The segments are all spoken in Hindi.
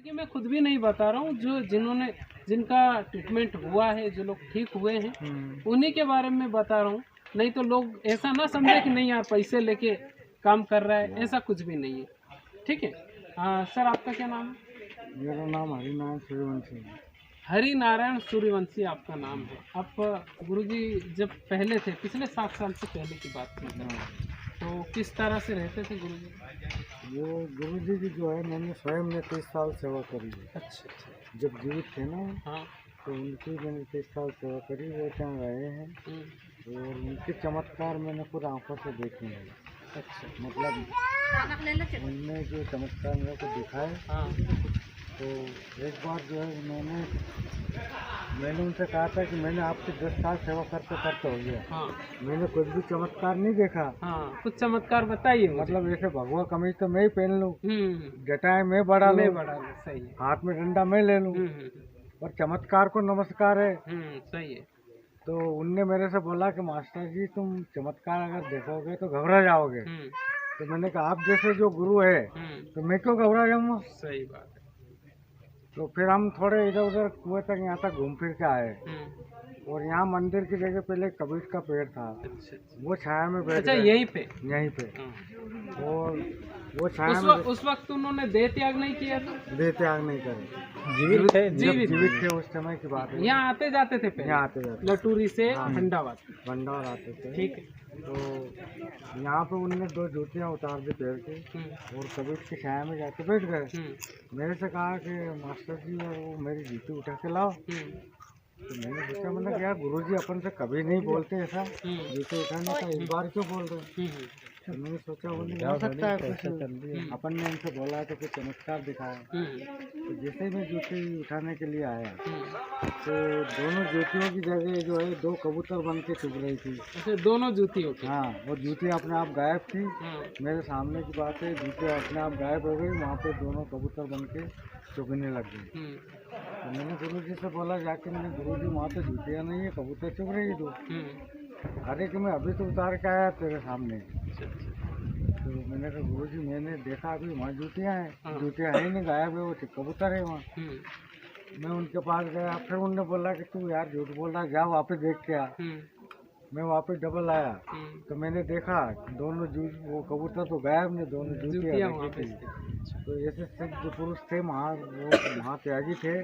देखिए, मैं खुद भी नहीं बता रहा हूँ, जो जिनका ट्रीटमेंट हुआ है, जो लोग ठीक हुए हैं, उन्हीं के बारे में बता रहा हूँ। नहीं तो लोग ऐसा ना समझे कि नहीं यार पैसे लेके काम कर रहा है, ऐसा कुछ भी नहीं है। ठीक है। सर, आपका क्या नाम है? मेरा नाम हरिनारायण सूर्यवंशी है। हरि नारायण सूर्यवंशी आपका नाम है। आप गुरुजी जब पहले थे, पिछले 7 साल से पहले की बात की जाए, तो किस तरह से रहते थे गुरुजी? वो गुरुजी की जो है मैंने स्वयं ने 30 साल सेवा करी है। अच्छा अच्छा। जब जीवित थे ना, हाँ। तो उनकी मैंने 30 साल सेवा करी। वो क्या रहे हैं और उनके चमत्कार मैंने खुद आंखों से देखे हैं। अच्छा। मतलब उनने जो चमत्कार मेरे को दिखाए, हाँ। तो एक बार जो है मैंने उनसे कहा था कि मैंने आपकी 10 साल सेवा करते करते हो गया, हाँ। मैंने कुछ भी चमत्कार नहीं देखा। हाँ, कुछ चमत्कार बताइए मुझे। मतलब ऐसे भगवा कमीज तो मैं ही पहन लूँ, हम्म। जटाएं मैं बढ़ा लूँ, सही है। हाथ में डंडा मैं ले लूँ, और चमत्कार को नमस्कार है। सही है। तो उनने मेरे से बोला कि मास्टर जी, तुम चमत्कार अगर देखोगे तो घबरा जाओगे। तो मैंने कहा आप जैसे जो गुरु है तो मैं क्यों घबरा जाऊंगा। सही बात है। तो फिर हम थोड़े इधर उधर कुएं तक यहाँ तक घूम फिर के आए, और यहाँ मंदिर की जगह पहले कबीर का पेड़ था। अच्छा अच्छा। वो छाया में बैठ अच्छा, गए यहीं पे? यहीं पे। हाँ। और वो छाया में उस वक्त उन्होंने देह त्याग नहीं किया था? देह त्याग नहीं करे, जीवित थे? जीवित थे उस समय की बात है। यहाँ आते जाते थे पहले? यहाँ आते जाते लटूरी से भंडावाद? भंडार आते थे। ठीक है। तो यहाँ पे उनने 2 जूतियाँ उतार दी पैर की, और कबीर की छाया में जाके बैठ गए। मेरे से कहा कि मास्टर जी, और वो मेरी जूती उठा के लाओ। तो मैंने सोचा, मैंने कहा यार गुरुजी अपन से कभी नहीं बोलते ऐसा, जूते उठाने का, इस बार क्यों बोल रहे हैं। तो मैंने सोचा वो नहीं हो सकता है कुछ, अपन ने उनसे बोला तो कुछ चमत्कार दिखाया। तो जैसे ही मैं जूती उठाने के लिए आया, तो दोनों जूतियों की जगह जो है 2 कबूतर बन के चुभ रही थी। अच्छा, दोनों जूतियों की? हाँ, वो जूती अपने आप गायब थी। मेरे सामने की बात है, जूती अपने आप गायब हो गई, वहाँ पे दोनों कबूतर बन के चुभने लग गई। तो मैंने गुरु जी से बोला जाके, मैंने गुरु जी वहाँ पे जूतियाँ नहीं है, कबूतर चुभ रही है तू। अरे कि मैं अभी तो उतार के आया तेरे सामने। तो मैंने कहा गुरु जी, मैंने देखा अभी वहाँ जूतियाँ हैं, जूतियाँ है ही नहीं, गायब है, वो कबूतर है वहाँ। मैं उनके पास गया, फिर उन्होंने बोला कि तू यार झूठ बोल रहा है, जा वापस देख के आ। मैं वापस डबल आया, तो मैंने देखा दोनों वो कबूतर तो गायब नहीं, दोनों जूतियाँ थी। तो ऐसे सिद्ध पुरुष थे वो महात्यागी थे।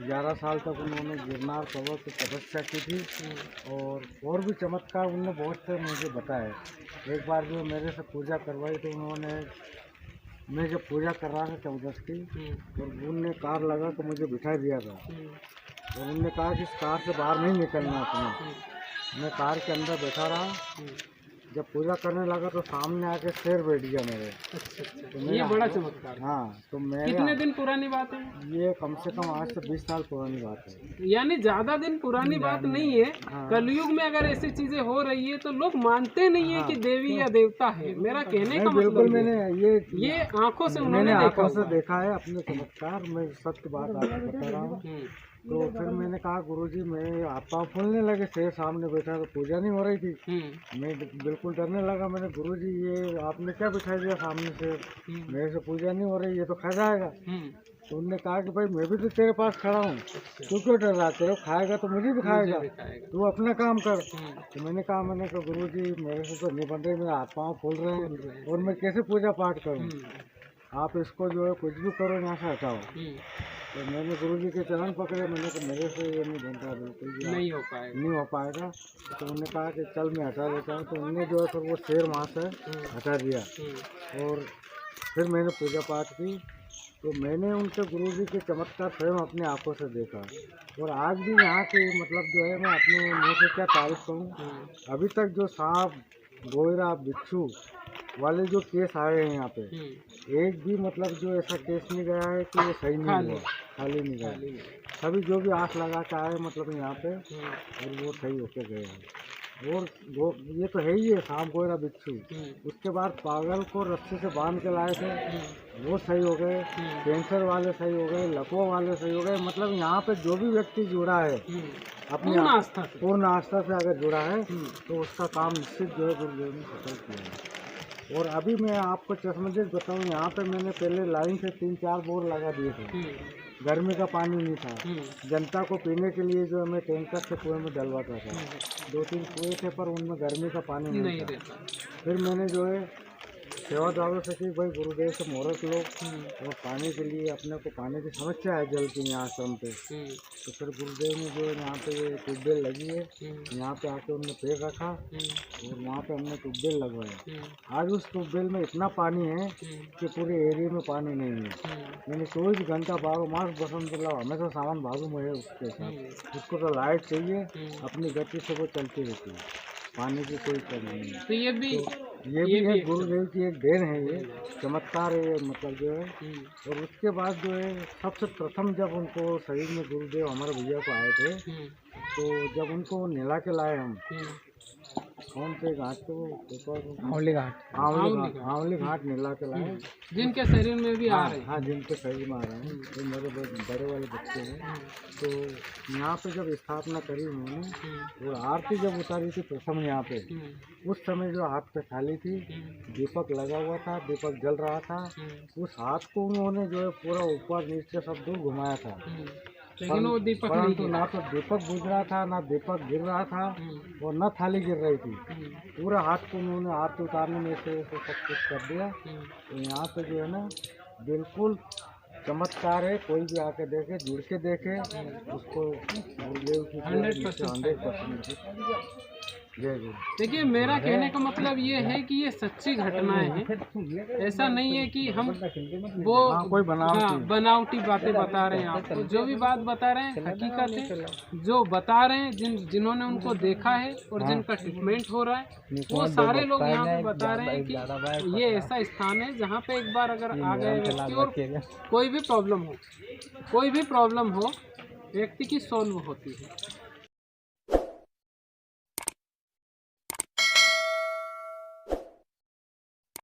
11 साल तक उन्होंने गिरनार पर्वत पर तपस्या की थी, और भी चमत्कार उन्होंने बहुत से मुझे बताए। एक बार जो मेरे से पूजा करवाई, तो मैं जब पूजा कर रहा था 14 की, और उनने कार लगा तो मुझे बिठा दिया था, और उन्होंने कहा कि इस कार से बाहर नहीं निकलना अपने। मैं कार के अंदर बैठा रहा, जब पूजा करने लगा तो सामने आके शेर बैठ गया मेरे। अच्छा। तो ये बड़ा चमत्कार। हाँ, तो मैं कितने दिन पुरानी बात है ये? कम से कम आज से 20 साल पुरानी बात है। यानी ज्यादा दिन पुरानी बात नहीं है। हाँ। कलयुग में अगर ऐसी चीजें हो रही है तो लोग मानते नहीं है कि देवी या देवता है। मेरा कहने का बिल्कुल, मतलब मैंने ये आंखों से मैंने उन्होंने आंखों से देखा है अपने चमत्कार। मैं सत्य बात आपको बता रहा हूँ। तो फिर मैंने कहा गुरुजी, मेरे हाथ पाँव फूलने लगे, शेर सामने बैठा, तो पूजा नहीं हो रही थी। मैं बिल्कुल डरने लगा। मैंने गुरुजी, ये आपने क्या बिठा दिया सामने से, मेरे से पूजा नहीं हो रही, ये तो खा जाएगा। तो उन्होंने कहा कि भाई मैं भी तो तेरे पास खड़ा हूँ, तू क्यों डर रहा, तेरे खाएगा तो मुझे भी खाएगा, तू अपना काम कर। तो मैंने कहा गुरुजी, मेरे से तो नहीं बन रही, मेरे हाथ पाँव फूल रहे हैं, और मैं कैसे पूजा पाठ करूँ, आप इसको जो है कुछ भी करो, यहाँ से हटाओ। तो मैंने गुरुजी के चरण पकड़े, मैंने कहा मेरे से ये नहीं बन रहा, बिल्कुल भी नहीं हो पाएगा। तो उन्होंने कहा कि चल मैं हटा देता हूँ। तो उन्होंने जो है फिर वो शेर वहाँ से हटा दिया, और फिर मैंने पूजा पाठ की। तो मैंने उनके गुरुजी के चमत्कार स्वयं अपने आंखों से देखा, और आज भी यहाँ की मतलब जो है, मैं अपने मुँह से क्या तारीफ करूँ, अभी तक जो सांप, गोयरा, बिच्छू वाले जो केस आए हैं यहाँ पे, एक भी मतलब जो ऐसा केस नहीं गया है कि वो सही नहीं हुआ, खाली नहीं गया। सभी जो भी आँख लगा के आए मतलब यहाँ पे, और वो सही होके गए हैं। और वो ये तो है ही है, सांप, गोयरा, बिच्छू। उसके बाद पागल को रस्सी से बांध के लाए थे, वो सही हो गए। कैंसर वाले सही हो गए, लकवा वाले सही हो गए। मतलब यहाँ पे जो भी व्यक्ति जुड़ा है अपनी पूर्ण आस्था से अगर जुड़ा है, तो उसका काम निश्चित जो है गुरुदेव ने सफल किया है। और अभी मैं आपको चश्मदीद बताऊँ, यहाँ पे मैंने पहले लाइन से 3-4 बोर लगा दिए थे। गर्मी का पानी नहीं था, जनता को पीने के लिए जो मैं टैंकर से कुएं में डलवाता था। 2-3 कुएं थे पर उनमें गर्मी का पानी नहीं था। फिर मैंने जो है सेवादारों से कि भाई गुरुदेव से मुहूर्त लोग और पानी के लिए अपने को पानी की समस्या है जल की यहाँ आश्रम पे। तो फिर गुरुदेव ने जो है यहाँ पे ट्यूबवेल लगी है, यहाँ पे आके उन्होंने पेड़ रखा और वहाँ पे हमने ट्यूबवेल लगवाया। आज उस ट्यूबवेल में इतना पानी है कि पूरे एरिया में पानी नहीं है। यानी 24 घंटा 12 मास बसंत हमेशा सामान बाजू में है उसके साथ। उसको तो लाइट चाहिए, अपनी गति से वो चलती रहती है, पानी की कोई कमी नहीं है। तो ये भी है गुरुदेव की एक देन है, ये चमत्कार है, ये मतलब जो है। और उसके बाद जो है सबसे प्रथम जब उनको शरीर में गुरुदेव हमारे भैया को आए थे, तो जब उनको नहला के लाए हम, कौन से घाट तो आंवली घाट नहला के लाए, जिनके शरीर में भी आ रहे हैं। हाँ, जिनके शरीर में आ रहे हैं, तो मेरे बड़े वाले बच्चे हैं। तो यहाँ पे जब स्थापना करी उन्होंने और आरती जब उतारी थी प्रथम यहाँ पे, उस समय जो हाथ पे थाली थी, दीपक लगा हुआ था, दीपक जल रहा था। उस हाथ को उन्होंने जो है पूरा ऊपर नीचे सब दूर घुमाया था, लेकिन वो दीपक परंतु ना तो दीपक बुझ रहा था, ना दीपक गिर रहा था और न थाली गिर रही थी। पूरा हाथ को उन्होंने आरती उतारने में से सब कुछ कर दिया। तो यहाँ पे जो है ना बिल्कुल चमत्कार है, कोई भी आके देखे, जुड़ के देखे, उसको गुरुदेव की 100% जय गुरु। देखिए, मेरा कहने का मतलब ये है कि ये सच्ची घटनाएं हैं। ऐसा नहीं है कि हम वो कोई बनावटी बातें बता रहे हैं। आपको जो भी बात बता रहे हैं हकीकत है, जो बता रहे हैं, जिन्होंने उनको देखा है और जिनका ट्रीटमेंट हो रहा है, वो सारे लोग यहाँ पे बता रहे हैं कि ये ऐसा स्थान है जहाँ पे एक बार अगर आ गए व्यक्ति और कोई भी प्रॉब्लम हो व्यक्ति की सॉल्व होती है।